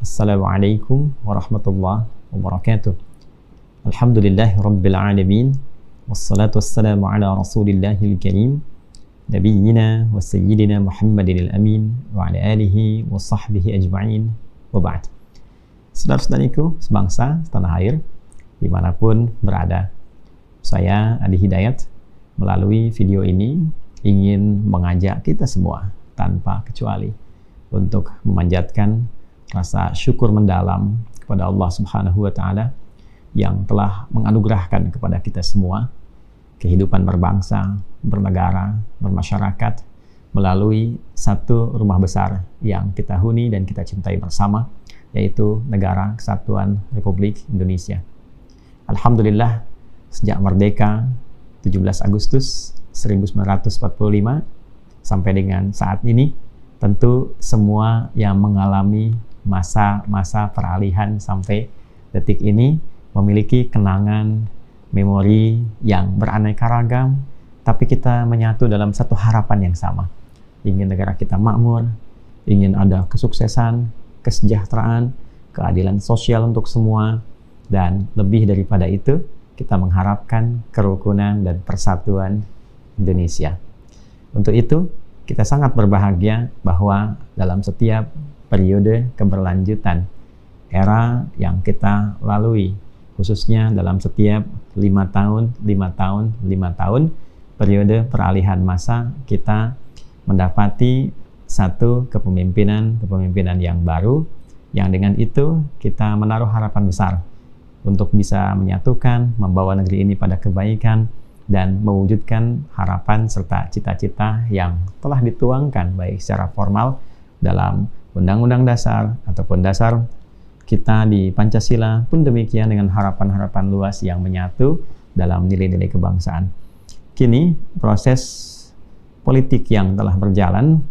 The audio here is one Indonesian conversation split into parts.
Assalamualaikum warahmatullahi wabarakatuh. Alhamdulillahi rabbil alamin. Wassalatu wassalamu ala rasulillahil karim, nabiyyina wa sayyidina Muhammadin al-amin wa ala alihi wa sahbihi ajma'in wa ba'd. Saudara-saudariku sebangsa setanah air dimanapun berada, saya Adi Hidayat melalui video ini ingin mengajak kita semua tanpa kecuali untuk memanjatkan rasa syukur mendalam kepada Allah Subhanahu wa Ta'ala yang telah menganugerahkan kepada kita semua kehidupan berbangsa, bernegara, bermasyarakat melalui satu rumah besar yang kita huni dan kita cintai bersama, yaitu Negara Kesatuan Republik Indonesia. Alhamdulillah, sejak merdeka 17 Agustus 1945 sampai dengan saat ini, tentu semua yang mengalami masa-masa peralihan sampai detik ini memiliki kenangan, memori yang beraneka ragam, tapi kita menyatu dalam satu harapan yang sama. Ingin negara kita makmur, ingin ada kesuksesan, kesejahteraan, keadilan sosial untuk semua, dan lebih daripada itu, kita mengharapkan kerukunan dan persatuan Indonesia. Untuk itu, kita sangat berbahagia bahwa dalam setiap periode keberlanjutan era yang kita lalui, khususnya dalam setiap 5 tahun periode peralihan masa, kita mendapati satu kepemimpinan yang baru, yang dengan itu kita menaruh harapan besar untuk bisa menyatukan, membawa negeri ini pada kebaikan, dan mewujudkan harapan serta cita-cita yang telah dituangkan baik secara formal dalam Undang-Undang Dasar ataupun dasar kita di Pancasila, pun demikian dengan harapan-harapan luas yang menyatu dalam nilai-nilai kebangsaan. Kini proses politik yang telah berjalan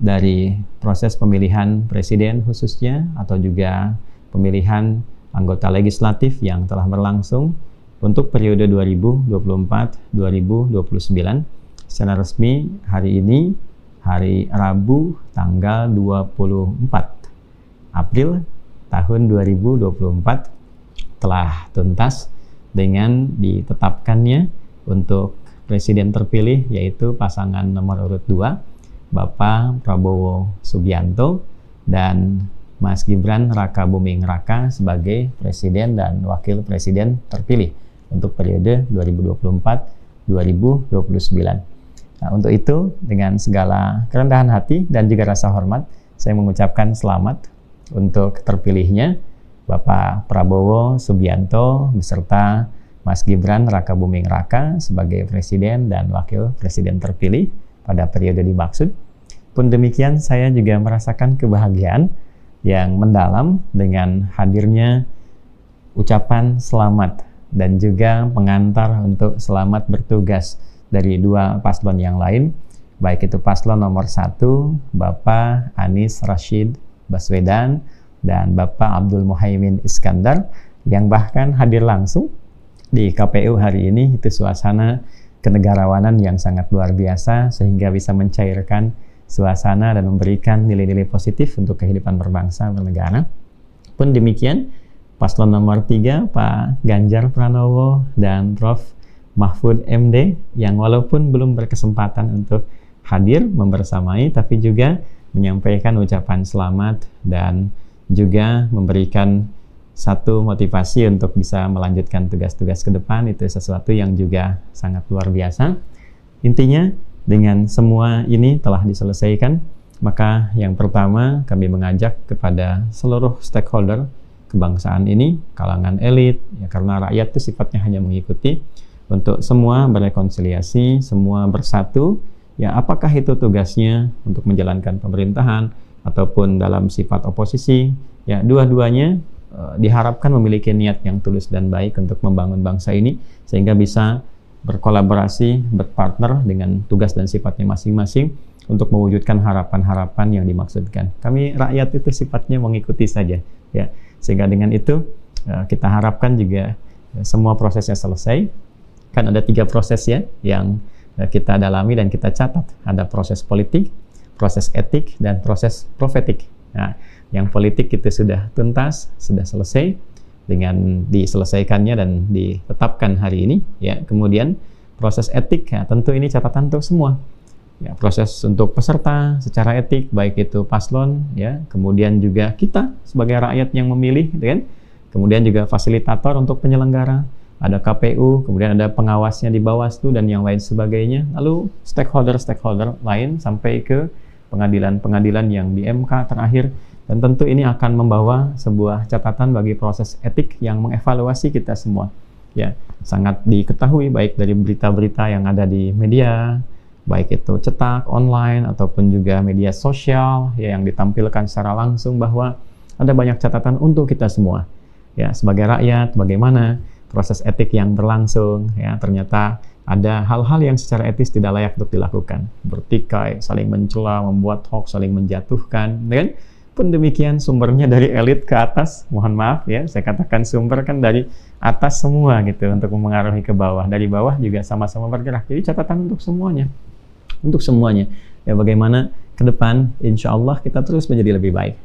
dari proses pemilihan presiden khususnya atau juga pemilihan anggota legislatif yang telah berlangsung untuk periode 2024-2029 secara resmi hari ini, hari Rabu tanggal 24 April tahun 2024 telah tuntas dengan ditetapkannya untuk presiden terpilih, yaitu pasangan nomor urut 2 Bapak Prabowo Subianto dan Mas Gibran Raka Buming Raka sebagai presiden dan wakil presiden terpilih untuk periode 2024-2029. Nah, untuk itu dengan segala kerendahan hati dan juga rasa hormat, saya mengucapkan selamat untuk terpilihnya Bapak Prabowo Subianto beserta Mas Gibran Raka Buming Raka sebagai presiden dan wakil presiden terpilih pada periode dimaksud. Pun demikian, saya juga merasakan kebahagiaan yang mendalam dengan hadirnya ucapan selamat dan juga pengantar untuk selamat bertugas dari dua paslon yang lain, baik itu paslon nomor 1 Bapak Anies Rashid Baswedan dan Bapak Abdul Muhaimin Iskandar, yang bahkan hadir langsung di KPU hari ini. Itu suasana kenegarawanan yang sangat luar biasa sehingga bisa mencairkan suasana dan memberikan nilai-nilai positif untuk kehidupan berbangsa bernegara. Pun demikian paslon nomor 3 Pak Ganjar Pranowo dan Prof Mahfud MD, yang walaupun belum berkesempatan untuk hadir membersamai, tapi juga menyampaikan ucapan selamat dan juga memberikan satu motivasi untuk bisa melanjutkan tugas-tugas ke depan. Itu sesuatu yang juga sangat luar biasa. Intinya, dengan semua ini telah diselesaikan, maka yang pertama kami mengajak kepada seluruh stakeholder kebangsaan ini, kalangan elit, ya, karena rakyat itu sifatnya hanya mengikuti, untuk semua berrekonsiliasi, semua bersatu, ya apakah itu tugasnya untuk menjalankan pemerintahan ataupun dalam sifat oposisi, ya dua-duanya diharapkan memiliki niat yang tulus dan baik untuk membangun bangsa ini sehingga bisa berkolaborasi, berpartner dengan tugas dan sifatnya masing-masing untuk mewujudkan harapan-harapan yang dimaksudkan. Kami rakyat itu sifatnya mengikuti saja, ya. Sehingga dengan itu kita harapkan juga semua prosesnya selesai. Kan ada 3 proses ya yang kita dalami dan kita catat. Ada proses politik, proses etik, dan proses profetik. Nah, Yang politik itu sudah tuntas, sudah selesai dengan diselesaikannya dan ditetapkan hari ini. Ya, kemudian proses etik, ya, tentu ini catatan untuk semua. Ya, proses untuk peserta secara etik, baik itu paslon, ya, kemudian juga kita sebagai rakyat yang memilih, gitu kan? Kemudian juga fasilitator untuk penyelenggara, ada KPU, kemudian ada pengawasnya di Bawaslu dan yang lain sebagainya. Lalu stakeholder lain sampai ke pengadilan-pengadilan yang di MK terakhir. Dan tentu ini akan membawa sebuah catatan bagi proses etik yang mengevaluasi kita semua. Ya, sangat diketahui baik dari berita-berita yang ada di media, baik itu cetak, online, ataupun juga media sosial, ya, yang ditampilkan secara langsung bahwa ada banyak catatan untuk kita semua. Ya, sebagai rakyat, bagaimana proses etik yang berlangsung, ya, ternyata ada hal-hal yang secara etis tidak layak untuk dilakukan. Bertikai, saling mencela, membuat hoax, saling menjatuhkan, kan? Pun demikian sumbernya dari elit ke atas, mohon maaf ya, saya katakan sumber kan dari atas semua gitu, untuk memengaruhi ke bawah. Dari bawah juga sama-sama bergerak, jadi catatan untuk semuanya. Untuk semuanya, ya, bagaimana ke depan insya Allah kita terus menjadi lebih baik,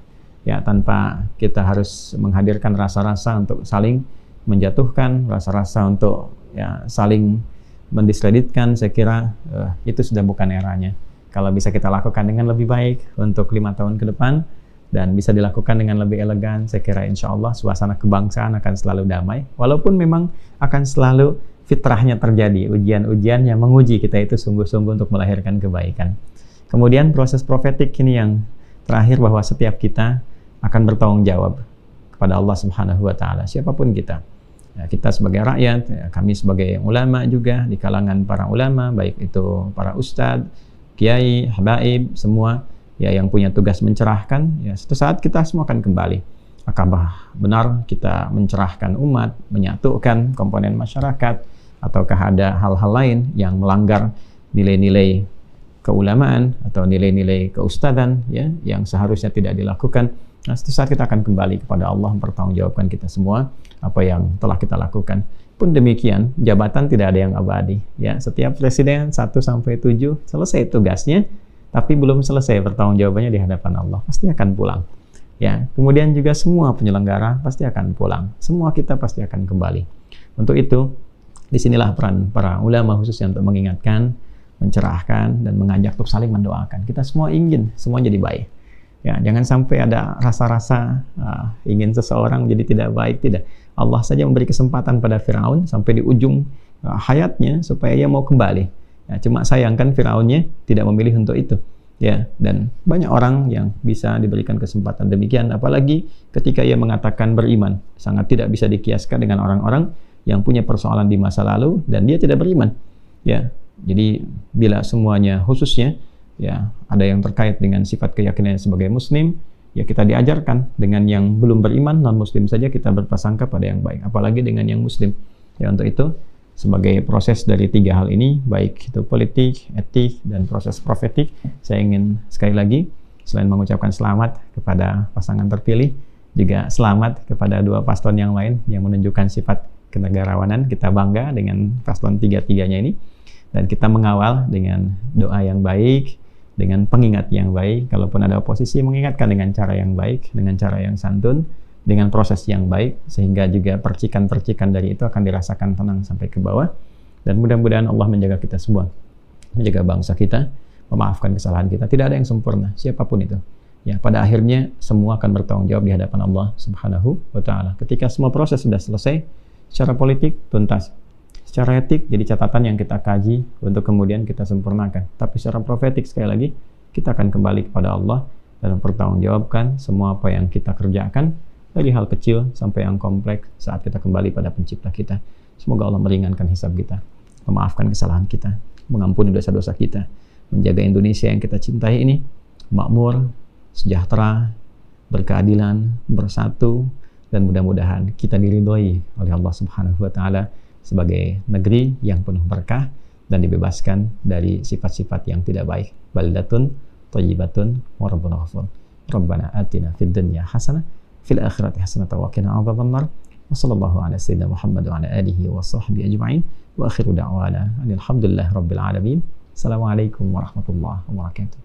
ya, tanpa kita harus menghadirkan rasa-rasa untuk saling menjatuhkan, rasa-rasa untuk, ya, saling mendiskreditkan. Saya kira itu sudah bukan eranya. Kalau bisa kita lakukan dengan lebih baik untuk 5 tahun ke depan dan bisa dilakukan dengan lebih elegan, saya kira insya Allah suasana kebangsaan akan selalu damai, walaupun memang akan selalu fitrahnya terjadi, ujian-ujian yang menguji kita itu sungguh-sungguh untuk melahirkan kebaikan. Kemudian proses profetik ini yang terakhir, bahwa setiap kita akan bertanggung jawab kepada Allah Subhanahu wa Ta'ala, siapapun kita. Ya, kita sebagai rakyat, ya, kami sebagai ulama juga, di kalangan para ulama, baik itu para ustadz, kiai, habaib, semua, ya, yang punya tugas mencerahkan, ya, suatu saat kita semua akan kembali. Apakah benar kita mencerahkan umat, menyatukan komponen masyarakat, ataukah ada hal-hal lain yang melanggar nilai-nilai keulamaan atau nilai-nilai keustadan, ya, yang seharusnya tidak dilakukan. Nah, suatu saat kita akan kembali kepada Allah, mempertanggungjawabkan kita semua apa yang telah kita lakukan. Pun demikian, jabatan tidak ada yang abadi, ya. Setiap presiden 1 sampai 7 selesai tugasnya, tapi belum selesai pertanggungjawabannya di hadapan Allah, pasti akan pulang. Ya, kemudian juga semua penyelenggara pasti akan pulang. Semua kita pasti akan kembali. Untuk itu, disinilah peran para ulama khususnya untuk mengingatkan, mencerahkan, dan mengajak untuk saling mendoakan. Kita semua ingin semua jadi baik. Ya, jangan sampai ada rasa-rasa ingin seseorang jadi tidak baik. Tidak. Allah saja memberi kesempatan pada Firaun sampai di ujung hayatnya supaya ia mau kembali. Ya, cuma sayangkan Firaunnya tidak memilih untuk itu. Ya, dan banyak orang yang bisa diberikan kesempatan demikian, apalagi ketika ia mengatakan beriman. Sangat tidak bisa dikiaskan dengan orang-orang yang punya persoalan di masa lalu dan dia tidak beriman. Ya, jadi bila semuanya khususnya, ya, ada yang terkait dengan sifat keyakinan sebagai muslim, ya, kita diajarkan dengan yang belum beriman, non muslim saja kita berprasangka pada yang baik, apalagi dengan yang muslim. Ya, untuk itu sebagai proses dari 3 hal ini, baik itu politik, etik, dan proses profetik, saya ingin sekali lagi, selain mengucapkan selamat kepada pasangan terpilih, juga selamat kepada 2 paslon yang lain yang menunjukkan sifat kenegarawanan. Kita bangga dengan paslon 3-3-nya ini, dan kita mengawal dengan doa yang baik, dengan pengingat yang baik. Kalaupun ada oposisi, mengingatkan dengan cara yang baik, dengan cara yang santun, dengan proses yang baik, sehingga juga percikan-percikan dari itu akan dirasakan tenang sampai ke bawah. Dan mudah-mudahan Allah menjaga kita semua, menjaga bangsa kita, memaafkan kesalahan kita. Tidak ada yang sempurna, siapapun itu. Ya, pada akhirnya semua akan bertanggung jawab di hadapan Allah Subhanahu wa Ta'ala. Ketika semua proses sudah selesai, secara politik tuntas, secara etik jadi catatan yang kita kaji untuk kemudian kita sempurnakan. Tapi secara profetik, sekali lagi, kita akan kembali kepada Allah dan mempertanggungjawabkan semua apa yang kita kerjakan, dari hal kecil sampai yang kompleks, saat kita kembali pada pencipta kita. Semoga Allah meringankan hisab kita, memaafkan kesalahan kita, mengampuni dosa-dosa kita, menjaga Indonesia yang kita cintai ini makmur, sejahtera, berkeadilan, bersatu, dan mudah-mudahan kita diridhoi oleh Allah Subhanahu wa Ta'ala sebagai negeri yang penuh berkah dan dibebaskan dari sifat-sifat yang tidak baik. Baldatun thayyibatun wa rabbuna ghafur. Rabbana atina fid dunya hasanah fil akhirati hasanatan wa qina adzabannar. Wa sallallahu ala sayyidina Muhammad wa ala alihi wa sahbihi ajma'in. Wa akhiru da'wana alhamdulillahi rabbil alamin. Assalamualaikum warahmatullahi wabarakatuh.